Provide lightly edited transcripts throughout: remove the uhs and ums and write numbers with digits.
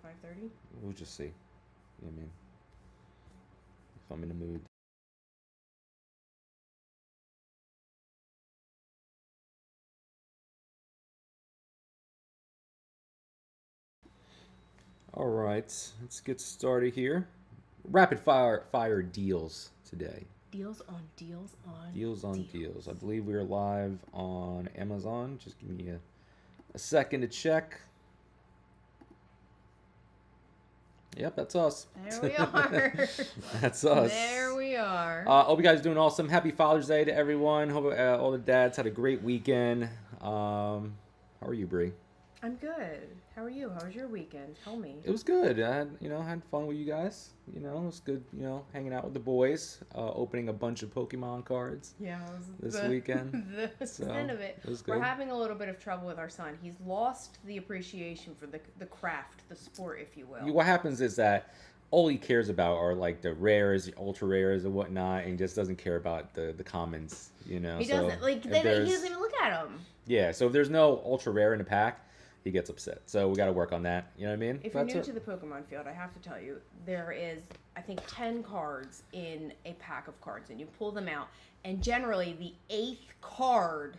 5:30? We'll just see. You know what I mean? If I'm in the mood. All right, let's get started here. Rapid fire deals today. Deals on deals on Deals on deals. I believe we are live on Amazon. Just give me a second to check. Yep, that's us. There we are. That's us. There we are. Hope you guys are doing awesome. Happy Father's Day to everyone. Hope all the dads had a great weekend. How are you, Bree? I'm good. How are you? How was your weekend? Tell me. It was good. I had fun with you guys. It was good. Hanging out with the boys. Opening a bunch of Pokemon cards. Yeah, this weekend. The end of it. It was good. We're having a little bit of trouble with our son. He's lost the appreciation for the craft, the sport, if you will. What happens is that all he cares about are like the rares, the ultra rares, and whatnot, and he just doesn't care about the commons. He doesn't. He doesn't even look at them. Yeah. So if there's no ultra rare in the pack, he gets upset. So we got to work on that. You know what I mean? If you're new to the Pokemon field, I have to tell you, there is, I think, 10 cards in a pack of cards, and you pull them out, and generally the 8th card,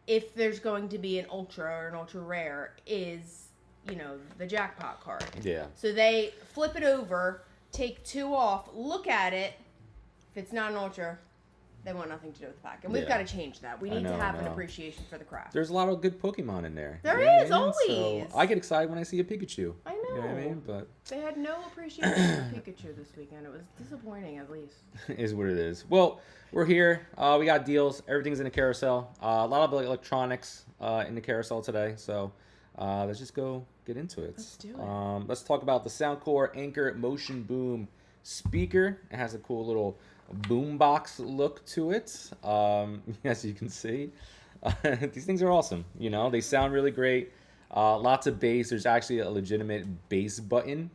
if there's going to be an ultra or an ultra rare, is, the jackpot card. Yeah. So they flip it over, take 2 off, look at it. If it's not an ultra, they want nothing to do with the pack. And we've got to change that. We need to have an appreciation for the craft. There's a lot of good Pokemon in there. There is, always. So I get excited when I see a Pikachu. I know. You know what I mean? But they had no appreciation for Pikachu this weekend. It was disappointing, at least. Is what it is. Well, we're here. We got deals. Everything's in the carousel. A lot of electronics in the carousel today. So let's just go get into it. Let's do it. Let's talk about the Soundcore Anchor Motion Boom speaker. It has a cool little boombox look to it, as you can see. These things are awesome. They sound really great. Lots of bass. There's actually a legitimate bass button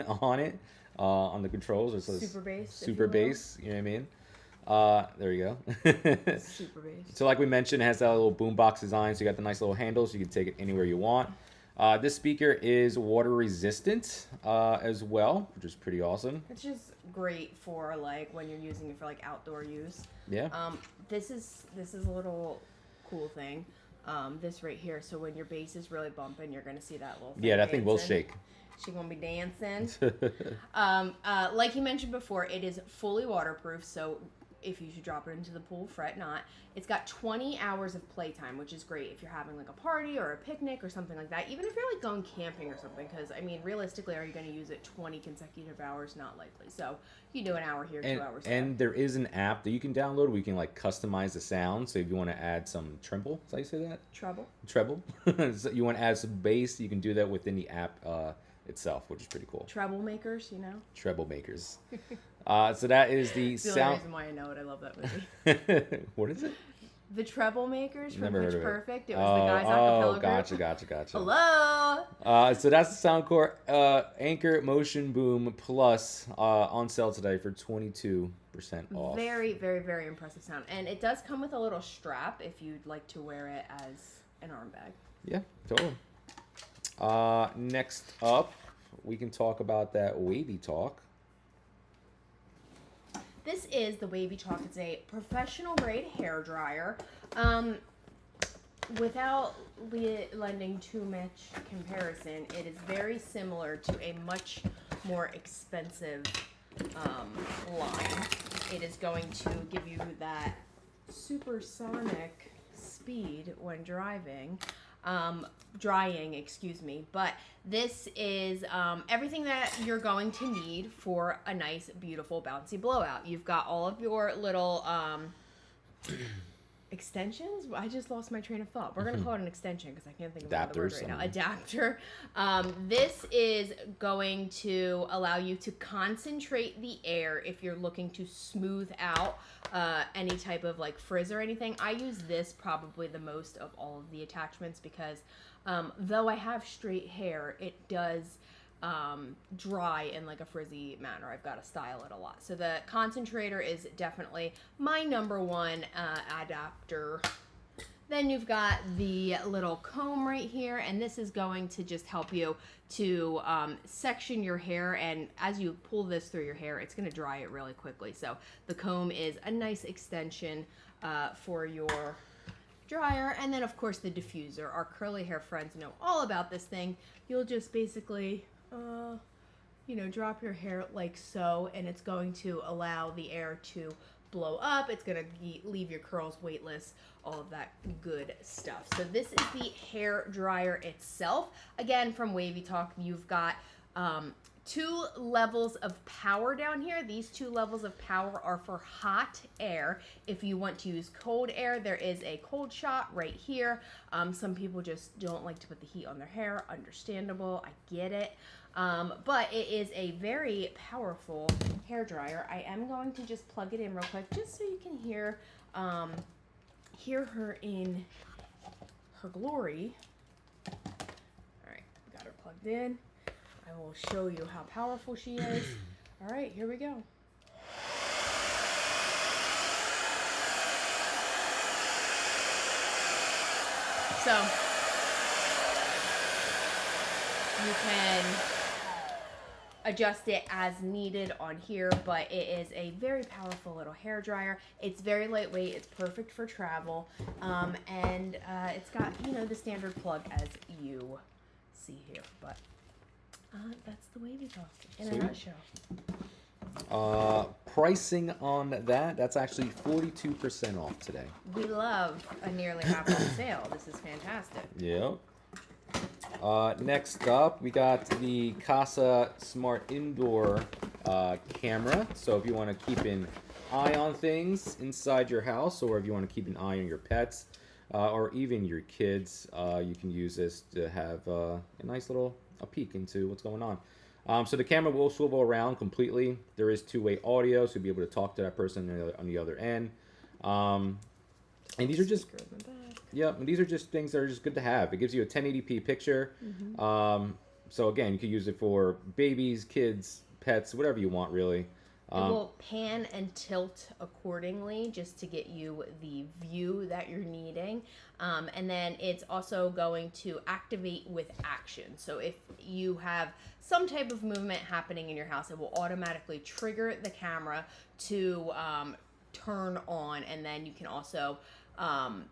on it, on the controls. It says super bass. Super bass. You know what I mean? There you go. Super bass. So like we mentioned, it has that little boombox design. So you got the nice little handles. You can take it anywhere you want. This speaker is water resistant as well, which is pretty awesome. It's just great for when you're using it for outdoor use. Yeah. This is a little cool thing. This right here. So when your bass is really bumping, you're gonna see that little thing. Yeah, that dancing. thing will shake. She's gonna be dancing. Like you mentioned before, it is fully waterproof. So if you should drop it into the pool, fret not. It's got 20 hours of playtime, which is great if you're having a party or a picnic or something like that. Even if you're going camping or something, because realistically, are you going to use it 20 consecutive hours? Not likely. So you do an hour here, 2 hours there. And there is an app that you can download where you can customize the sound. So if you want to add some treble, is that how you say that? Treble. So you want to add some bass, you can do that within the app itself, which is pretty cool. Treble makers. Treble makers. So that is the sound. The only reason why I know it. I love that movie. What is it? The Treble Makers from Never Pitch heard of Perfect. It was the guys acapella group. Gotcha. Hello. So that's the Soundcore Anchor Motion Boom Plus on sale today for 22% off. Very, very, very impressive sound. And it does come with a little strap if you'd like to wear it as an arm bag. Yeah, totally. Next up, we can talk about that Wavy Talk. This is the Wavy Talk. It's a professional grade hair dryer. Without lending too much comparison, it is very similar to a much more expensive line. It is going to give you that supersonic speed when drying, excuse me. But this is everything that you're going to need for a nice, beautiful, bouncy blowout. You've got all of your little extensions. I just lost my train of thought. We're going to call it an extension because I can't think of another word right now. Adapter. This is going to allow you to concentrate the air if you're looking to smooth out any type of frizz or anything. I use this probably the most of all of the attachments because though I have straight hair, it does dry in a frizzy manner. I've got to style it a lot. So the concentrator is definitely my number one adapter Then you've got the little comb right here, and this is going to just help you to section your hair, and as you pull this through your hair, it's going to dry it really quickly. So the comb is a nice extension for your dryer. And then of course the diffuser. Our curly hair friends know all about this thing. You'll just basically drop your hair like so, and it's going to allow the air to blow up. It's going to leave your curls weightless, all of that good stuff. So this is the hair dryer itself. Again, from Wavy Talk, you've got 2 levels of power down here. These 2 levels of power are for hot air. If you want to use cold air, there is a cold shot right here. Some people just don't like to put the heat on their hair. Understandable, I get it. But it is a very powerful hair dryer. I am going to just plug it in real quick just so you can hear her in her glory. All right, got her plugged in. I will show you how powerful she is. All right, here we go. So you can adjust it as needed on here, but it is a very powerful little hair dryer. It's very lightweight. It's perfect for travel, and it's got the standard plug as you see here. But that's the Wavy Talk in a nutshell. Pricing on that's actually 42% off today. We love a nearly half off sale. This is fantastic. Yep. Next up, we got the Kasa Smart Indoor camera. So if you want to keep an eye on things inside your house, or if you want to keep an eye on your pets, or even your kids, you can use this to have a nice little peek into what's going on. So the camera will swivel around completely. There is 2-way audio, so you'll be able to talk to that person on the other end. And these are just and these are just things that are just good to have. It gives you a 1080p picture. Mm-hmm. So again, you can use it for babies, kids, pets, whatever you want, really. It will pan and tilt accordingly just to get you the view that you're needing. And then it's also going to activate with action. So if you have some type of movement happening in your house, it will automatically trigger the camera to turn on. And then you can also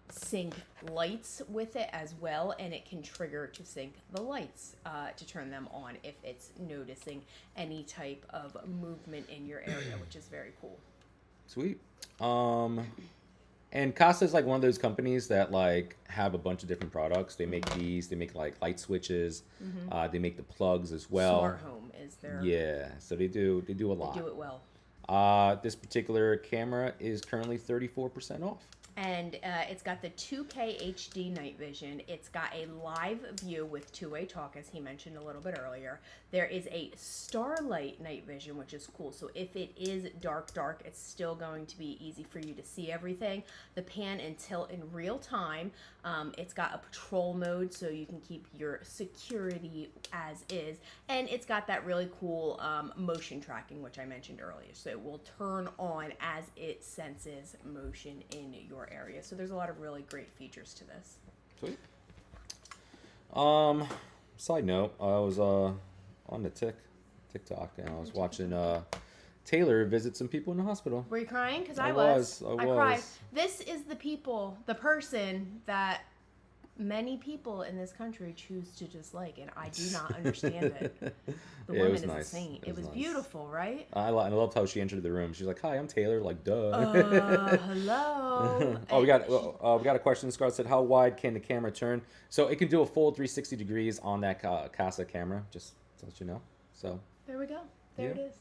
sync lights with it as well, and it can trigger to sync the lights to turn them on if it's noticing any type of movement in your area, which is very cool. Sweet. And Kasa is like one of those companies that like have a bunch of different products. They make these. They make like light switches. Mm-hmm. They make the plugs as well. Smart Home is their so they do a lot. They do it well. This particular camera is currently 34% off. And it's got the 2K HD night vision. It's got a live view with 2-way talk, as he mentioned a little bit earlier. There is a starlight night vision, which is cool. So if it is dark, it's still going to be easy for you to see everything. The pan and tilt in real time. It's got a patrol mode, so you can keep your security as is. And it's got that really cool motion tracking, which I mentioned earlier. So it will turn on as it senses motion in your area. So there's a lot of really great features to this. Sweet. Side note, I was on the TikTok and I was watching Taylor visit some people in the hospital. Were you crying? Because I cried. This is the person that many people in this country choose to dislike, and I do not understand it. The woman is nice. A saint. It was nice. Beautiful, right? I loved how she entered the room. She's like, "Hi, I'm Taylor." Like, duh. Hello. We got a question. Scarlett said, "How wide can the camera turn?" So it can do a full 360 degrees on that Kasa camera. Just to let you know. So there we go. There it is.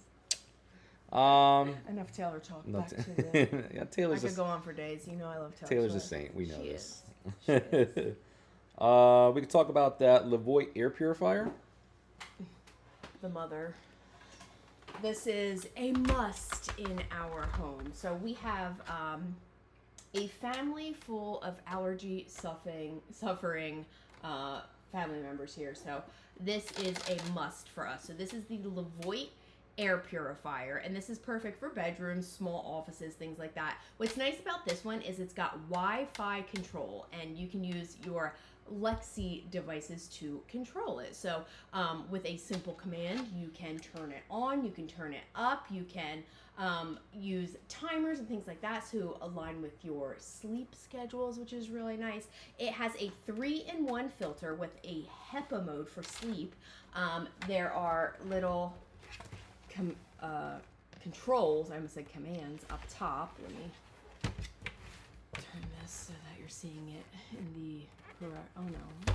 Enough Taylor talk. Back to the... yeah, Taylor's. I could go on for days. You know, I love Taylor. Taylor's a saint. We know this. She is. We could talk about that Levoit air purifier. The mother. This is a must in our home. So we have a family full of allergy suffering family members here. So this is a must for us. So this is the Levoit air purifier, and this is perfect for bedrooms, small offices, things like that. What's nice about this one is it's got Wi-Fi control, and you can use your Lexi devices to control it. So with a simple command, you can turn it on, you can turn it up, you can use timers and things like that to align with your sleep schedules, which is really nice. It has a 3-in-1 filter with a HEPA mode for sleep. There are little controls, I almost said commands, up top. Let me turn this so that you're seeing it in the correct. Oh no.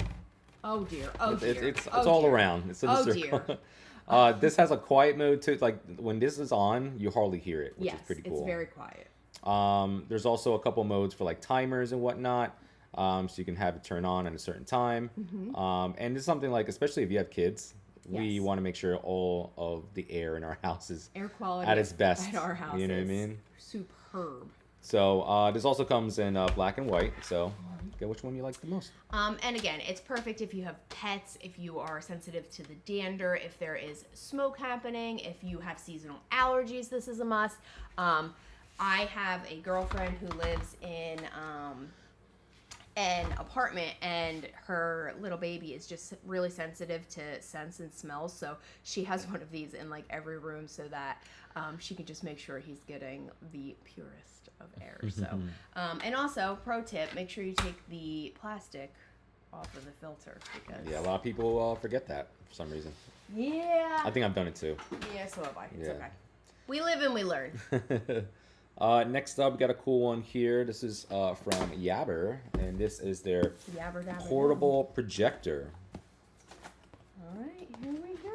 Oh dear. Oh dear. It's all around. It's in the circle. Dear. This has a quiet mode too. Like when this is on, you hardly hear it, which is pretty cool. It's very quiet. There's also a couple modes for like timers and whatnot. So you can have it turn on at a certain time. Mm-hmm. And it's something like, especially if you have kids, we want to make sure all of the air in our house is air quality at its best. At our house, you know what I mean? Superb. So this also comes in black and white. So get which one you like the most. And again, it's perfect if you have pets, if you are sensitive to the dander, if there is smoke happening, if you have seasonal allergies. This is a must. I have a girlfriend who lives in an apartment, and her little baby is just really sensitive to scents and smells, so she has one of these in like every room so that she can just make sure he's getting the purest of air. So and also, pro tip, make sure you take the plastic off of the filter, because a lot of people forget that for some reason. I think I've done it too. So have I. It's okay, we live and we learn. Next up, we got a cool one here. This is from Yabber, and this is their portable projector. All right, here we go.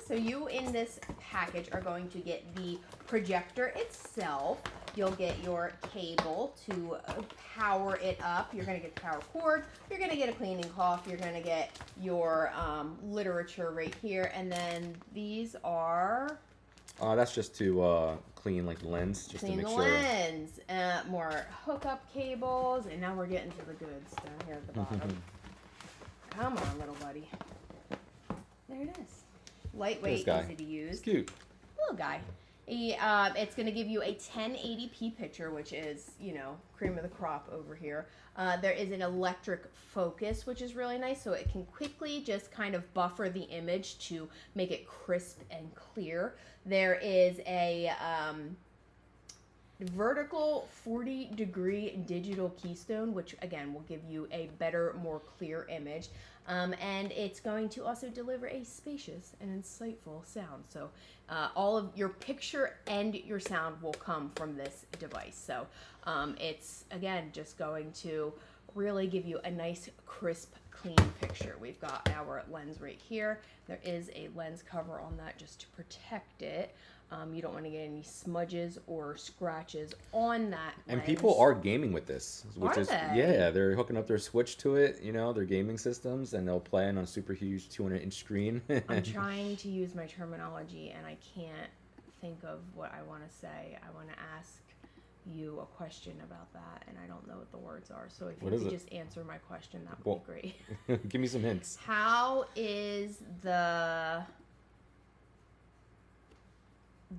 So you, in this package, are going to get the projector itself. You'll get your cable to power it up. You're going to get the power cord. You're going to get a cleaning cloth. You're going to get your literature right here. And then these are... that's just to clean like the lens, just to make sure. Clean the lens. More hookup cables, and now we're getting to the goods down here at the bottom. Come on, little buddy. There it is. Lightweight, easy to use. It's cute. Little guy. It's going to give you a 1080p picture, which is, cream of the crop over here. There is an electric focus, which is really nice, so it can quickly just kind of buffer the image to make it crisp and clear. There is a vertical 40-degree digital keystone, which again will give you a better, more clear image. And it's going to also deliver a spacious and insightful sound. So all of your picture and your sound will come from this device. So it's, again, just going to really give you a nice, crisp, clean picture. We've got our lens right here. There is a lens cover on that just to protect it. You don't want to get any smudges or scratches on that lens. And people are gaming with this, which is they? They're hooking up their Switch to it, their gaming systems, and they'll play it on a super huge 200-inch screen. I'm trying to use my terminology, and I can't think of what I want to say. I want to ask you a question about that, and I don't know what the words are. So if you could just answer my question, that would be great. Give me some hints. How is the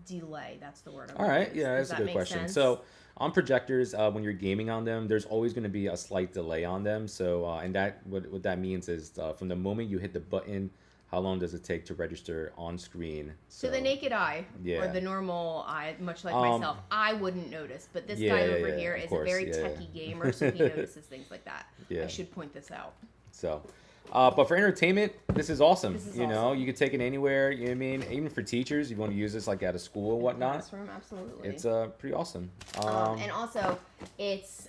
delay? That's the word. All right, that's a good question. Sense? So on projectors, when you're gaming on them, there's always going to be a slight delay on them. So and that what that means is from the moment you hit the button, how long does it take to register on screen? So the naked eye, or the normal eye, much like myself, I wouldn't notice. But this guy over here is a very techie gamer, so he notices things like that. I should point this out. So, but for entertainment, this is awesome. This is awesome. You could take it anywhere. You know what I mean? Even for teachers, you want to use this like at a school or whatnot. Classroom, absolutely. It's pretty awesome. And also, it's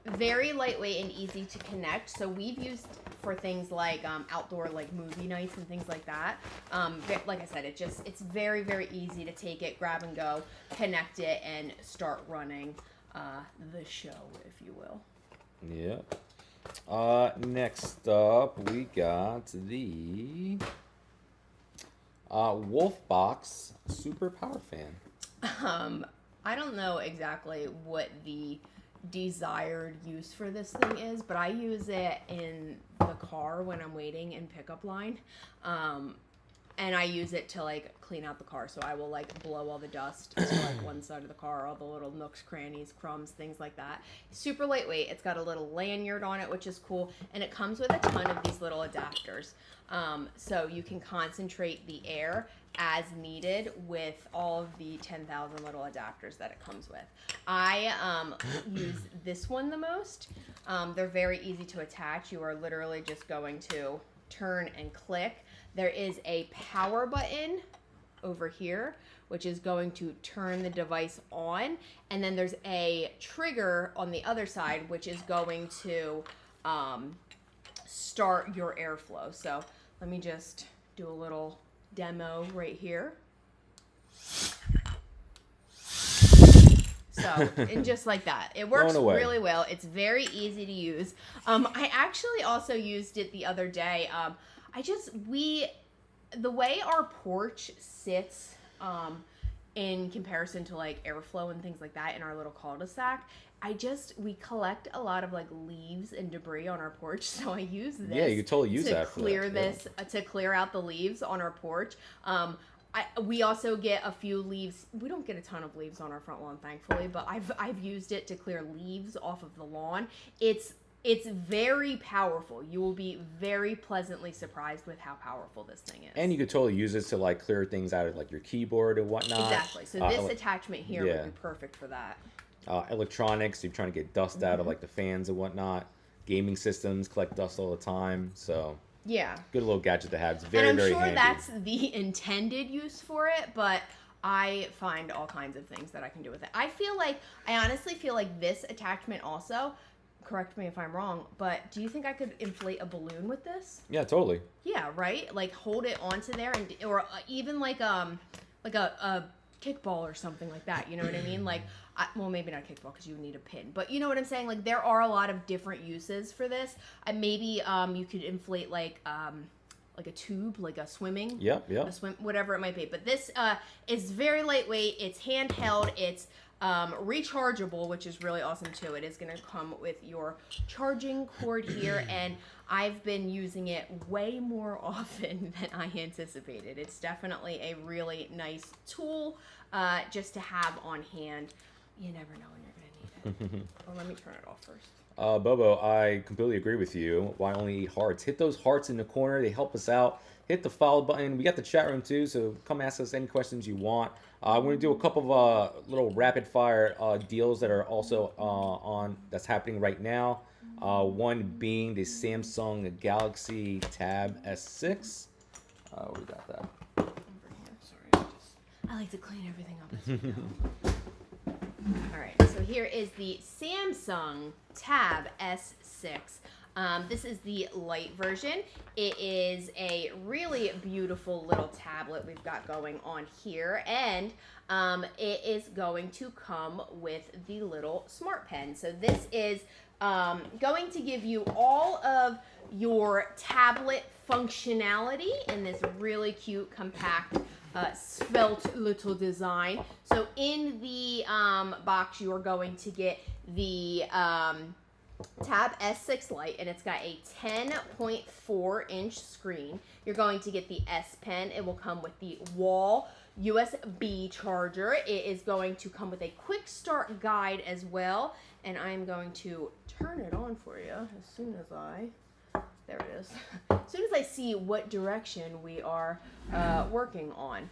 very lightweight and easy to connect. So we've used for things like outdoor like movie nights and things like that. Like I said, it's very, very easy to take it, grab and go, connect it, and start running the show, if you will. Yeah. Next up, we got the Wolfbox Super Power Fan. I don't know exactly what the desired use for this thing is, but I use it in the car when I'm waiting in pickup line. And I use it to like clean out the car. So I will like blow all the dust to like one side of the car, all the little nooks, crannies, crumbs, things like that. Super lightweight. It's got a little lanyard on it, which is cool. And it comes with a ton of these little adapters. So you can concentrate the air as needed with all of the 10,000 little adapters that it comes with. I use this one the most. They're very easy to attach. You are literally just going to turn and click. There is a power button over here, which is going to turn the device on. And then there's a trigger on the other side, which is going to start your airflow. So let me just do a little demo right here. So, and just like that. It works really well. It's very easy to use. I actually also used it the other day. The way our porch sits in comparison to like airflow and things like that in our little cul-de-sac, we collect a lot of like leaves and debris on our porch, so I use this. Yeah, you could totally use that to clear this to clear out the leaves on our porch. We also get a few leaves. We don't get a ton of leaves on our front lawn, thankfully, but I've used it to clear leaves off of the lawn. It's very powerful. You will be very pleasantly surprised with how powerful this thing is. And you could totally use this to like clear things out of like your keyboard and whatnot. Exactly. So this attachment here would be perfect for that. Electronics, you're trying to get dust out of like the fans and whatnot. Gaming systems collect dust all the time, so yeah, good little gadget to have. It's very, very handy. And I'm sure that's the intended use for it, but I find all kinds of things that I can do with it. I honestly feel like this attachment also, correct me if I'm wrong, but do you think I could inflate a balloon with this? Yeah, totally. Yeah, right? Like hold it onto there, or even like a kickball or something like that. You know what I mean? Like, well, maybe not a kickball because you would need a pin, but you know what I'm saying? Like, there are a lot of different uses for this. Maybe you could inflate like a tube, like a swimming. Yep. Whatever it might be. But this is very lightweight. It's handheld. It's rechargeable, which is really awesome too. It is going to come with your charging cord here, and I've been using it way more often than I anticipated. It's definitely a really nice tool just to have on hand. You never know when you're going to need it. Well, let me turn it off first. Bobo, I completely agree with you. Why only eat hearts? Hit those hearts in the corner. They help us out. Hit the follow button. We got the chat room too, so come ask us any questions you want. We're going to do a couple of little rapid fire deals that are also that's happening right now. One being the Samsung Galaxy Tab S6. We got that. Over here. Sorry, I like to clean everything up as we go. All right, so here is the Samsung Tab S6. This is the light version. It is a really beautiful little tablet we've got going on here, and it is going to come with the little Smart Pen. So this is going to give you all of your tablet functionality in this really cute, compact, svelte little design. So in the box, you are going to get the Tab S6 Lite, and it's got a 10.4-inch screen. You're going to get the S Pen. It will come with the wall USB charger. It is going to come with a quick start guide as well, and I'm going to turn it on for you as soon as there it is. As soon as I see what direction we are working on.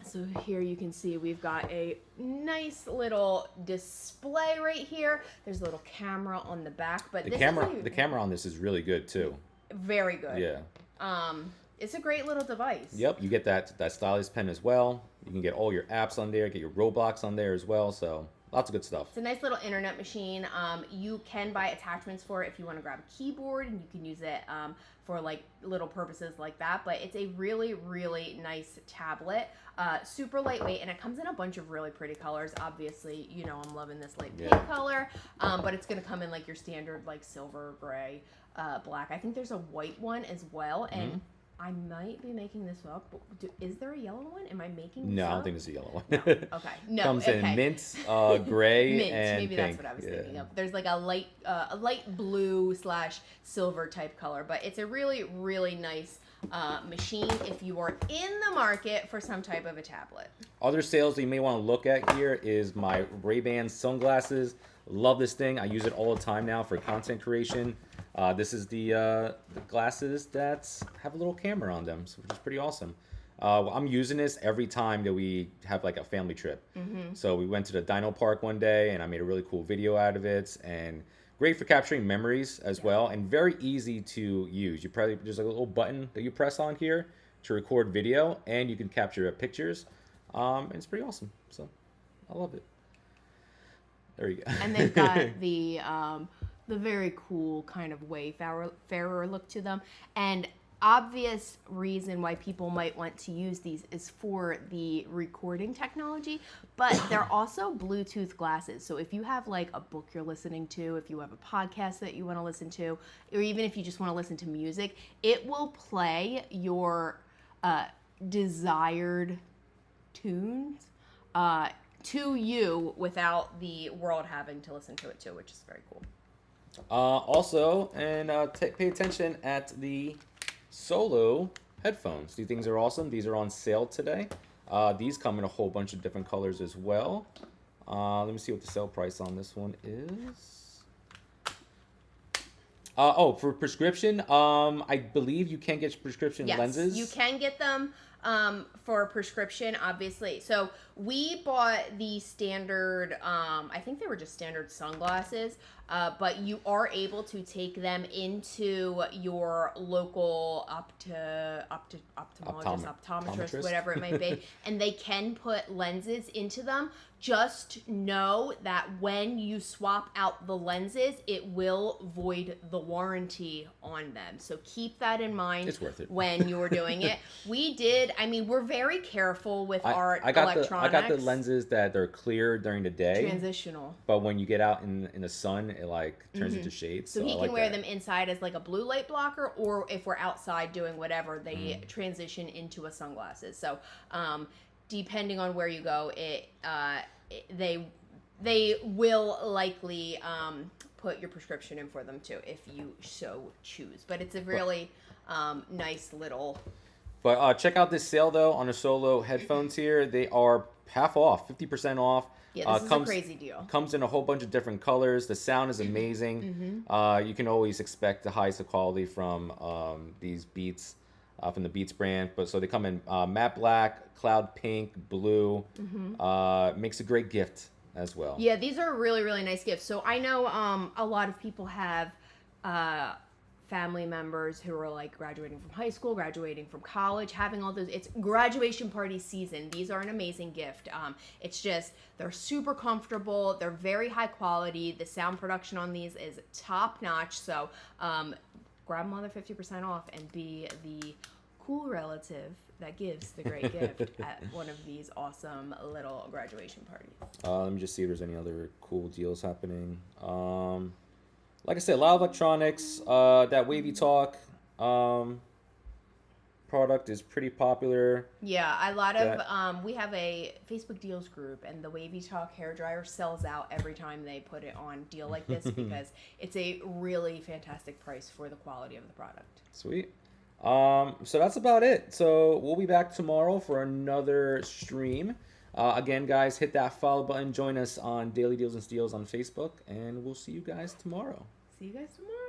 So here you can see we've got a nice little display right here. There's a little camera on the back, but the camera on this is really good too. Very good. Yeah. It's a great little device. Yep, you get that stylus pen as well. You can get all your apps on there, get your Roblox on there as well. So lots of good stuff. It's a nice little internet machine. You can buy attachments for it if you want to grab a keyboard, and you can use it for like little purposes like that. But it's a really, really nice tablet. Super lightweight, and it comes in a bunch of really pretty colors. Obviously, you know I'm loving this light pink color, but it's going to come in like your standard like silver, gray, black. I think there's a white one as well, and I might be making this up. Is there a yellow one? Am I making this No, up? I don't think there's a yellow one. No. Okay. No. Comes okay. in mint, gray, Mint. and Maybe pink. that's what I was thinking of. There's like a light blue / silver type color, but it's a really, really nice machine if you are in the market for some type of a tablet. Other sales that you may want to look at here is my Ray-Ban sunglasses. Love this thing. I use it all the time now for content creation. This is the glasses that have a little camera on them, which is pretty awesome. I'm using this every time that we have like a family trip. So we went to the Dino Park one day, and I made a really cool video out of it, and great for capturing memories as well, and very easy to use. There's like a little button that you press on here to record video, and you can capture pictures. And it's pretty awesome. So I love it. There you go. And they've got the very cool kind of wayfarer look to them. And obvious reason why people might want to use these is for the recording technology, but they're also Bluetooth glasses. So if you have like a book you're listening to, if you have a podcast that you want to listen to, or even if you just want to listen to music, it will play your desired tunes to you without the world having to listen to it too, which is very cool. Also, and pay attention at the Solo headphones. These things are awesome. These are on sale today. These come in a whole bunch of different colors as well. Let me see what the sale price on this one is. For prescription, I believe you can get prescription lenses. Yes, you can get them for prescription, obviously. So we bought the standard, I think they were just standard sunglasses, but you are able to take them into your local optometrist, whatever it might be, and they can put lenses into them. Just know that when you swap out the lenses, it will void the warranty on them. So keep that in mind. It's worth it. When you're doing it. We're very careful with our electronics. I got the lenses that they're clear during the day. Transitional. But when you get out in the sun, it like turns into shades. So he can wear them inside as like a blue light blocker, or if we're outside doing whatever, they transition into a sunglasses. So depending on where you go, they will likely put your prescription in for them too, if you so choose. But it's a really nice little... But check out this sale, though, on the Solo headphones here. They are half off, 50% off. Yeah, this is a crazy deal. Comes in a whole bunch of different colors. The sound is amazing. You can always expect the highest of quality from these Beats, from the Beats brand. But so they come in matte black, cloud pink, blue. Makes a great gift as well. Yeah, these are really, really nice gifts. So I know a lot of people have... family members who are like graduating from high school, graduating from college, having all those. It's graduation party season. These are an amazing gift. It's just, they're super comfortable. They're very high quality. The sound production on these is top notch. So grab them on their 50% off and be the cool relative that gives the great gift at one of these awesome little graduation parties. Let me just see if there's any other cool deals happening. Like I said, a lot of electronics. That Wavy Talk product is pretty popular. Yeah, a lot of we have a Facebook deals group, and the Wavy Talk hairdryer sells out every time they put it on deal like this because it's a really fantastic price for the quality of the product. Sweet. So that's about it. So we'll be back tomorrow for another stream. Again, guys, hit that follow button. Join us on Daily Deals and Steals on Facebook, and we'll see you guys tomorrow. See you guys tomorrow.